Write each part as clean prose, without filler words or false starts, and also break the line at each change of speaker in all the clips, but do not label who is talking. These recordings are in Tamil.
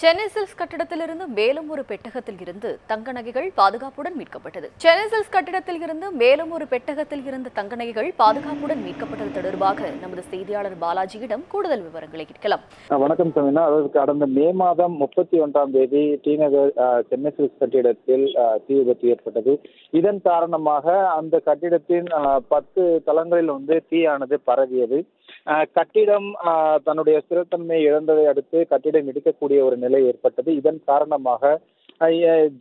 சென்னை சில்க்ஸ் கட்டிடத்திலிருந்து மேலும் ஒரு பெட்டகத்தில் இருந்து தங்க நகைகள் பாதுகாப்புடன் மீட்கப்பட்டது. சென்னை சில்க்ஸ் கட்டிடத்தில் இருந்து மேலும் ஒரு பெட்டகத்தில் இருந்த தங்க நகைகள் பாதுகாப்புடன் மீட்கப்பட்டது தொடர்பாக நமது செய்தியாளர் பாலாஜியிடம் கூடுதல் விவரங்களை கேட்கலாம்.
வணக்கம் சமினா. அதாவது கடந்த மே மாதம் 31ஆம் தேதி டிநகர் சென்னை சில்க்ஸ் கட்டிடத்தில் தீ விபத்து ஏற்பட்டது. இதன் காரணமாக அந்த கட்டிடத்தின் 10 தளங்களில் தீயானது பரவியது. கட்டிடம் தன்னுடைய ஸ்திரத்தன்மையை இழந்ததை அடுத்து கட்டிடம் இடிக்கக்கூடிய ஒரு நிலை ஏற்பட்டது. இதன் காரணமாக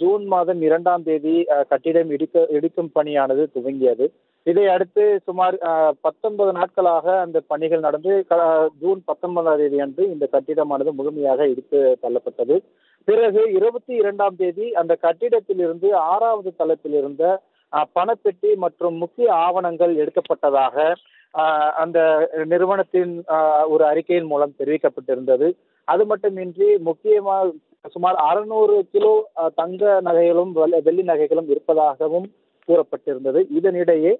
ஜூன் மாதம் 2ஆம் தேதி கட்டிடம் இடிக்கும் பணியானது துவங்கியது. இதை அடுத்து சுமார் 19 நாட்களாக அந்த பணிகள் நடந்து ஜூன் 19ஆம் தேதி அன்று இந்த கட்டிடமானது முழுமையாக இடித்து தள்ளப்பட்டது. பிறகு 22ஆம் தேதி அந்த கட்டிடத்தில் இருந்து 6வது தளத்தில் இருந்த பணப்பெட்டி மற்றும் முக்கிய ஆவணங்கள் எடுக்கப்பட்டதாக அந்த நிறுவனத்தின் ஒரு அறிக்கையின் மூலம் தெரிவிக்கப்பட்டிருந்தது. அது மட்டுமின்றி முக்கியமாக சுமார் 600 கிலோ தங்க நகைகளும் வெள்ளி நகைகளும் இருப்பதாகவும் கூறப்பட்டிருந்தது. இதனிடையே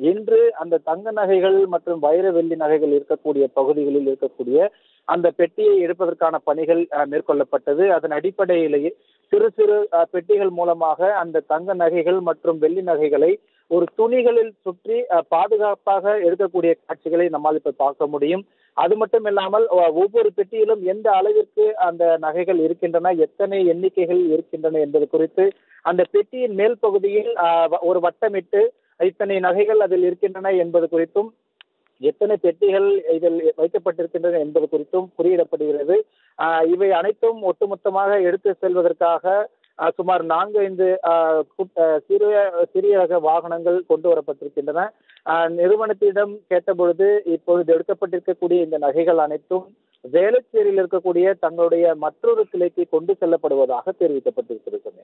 இன்று அந்த தங்க நகைகள் மற்றும் வைர வெள்ளி நகைகள் இருக்கக்கூடிய பகுதிகளில் இருக்கக்கூடிய அந்த பெட்டியை எடுப்பதற்கான பணிகள் மேற்கொள்ளப்பட்டது. அதன் அடிப்படையிலேயே சிறு சிறு பெட்டிகள் மூலமாக அந்த தங்க நகைகள் மற்றும் வெள்ளி நகைகளை ஒரு துணிகளில் சுற்றி பாதுகாப்பாக எடுக்கக்கூடிய காட்சிகளை நம்மால் இப்ப பார்க்க முடியும். அது மட்டும் இல்லாமல் ஒவ்வொரு பெட்டியிலும் எந்த அளவிற்கு அந்த நகைகள் இருக்கின்றன, எத்தனை எண்ணிக்கைகள் இருக்கின்றன என்பது குறித்து அந்த பெட்டியின் மேல் பகுதியில் ஒரு வட்டமிட்டு இத்தனை நகைகள் அதில் இருக்கின்றன என்பது குறித்தும், எத்தனை பெட்டிகள் இதில் வைக்கப்பட்டிருக்கின்றன என்பது குறித்தும் குறியிடப்படுகிறது. இவை அனைத்தும் ஒட்டுமொத்தமாக எடுத்து செல்வதற்காக சுமார் 4-5 சிறிய ரக வாகனங்கள் கொண்டு வரப்பட்டிருக்கின்றன. நிறுவனத்திடம் கேட்டபொழுது இப்பொழுது எடுக்கப்பட்டிருக்கக்கூடிய இந்த நகைகள் அனைத்தும் வேளச்சேரியில் இருக்கக்கூடிய தங்களுடைய மற்றொரு கிளைக்கு கொண்டு செல்லப்படுவதாக தெரிவிக்கப்பட்டிருக்கிறது.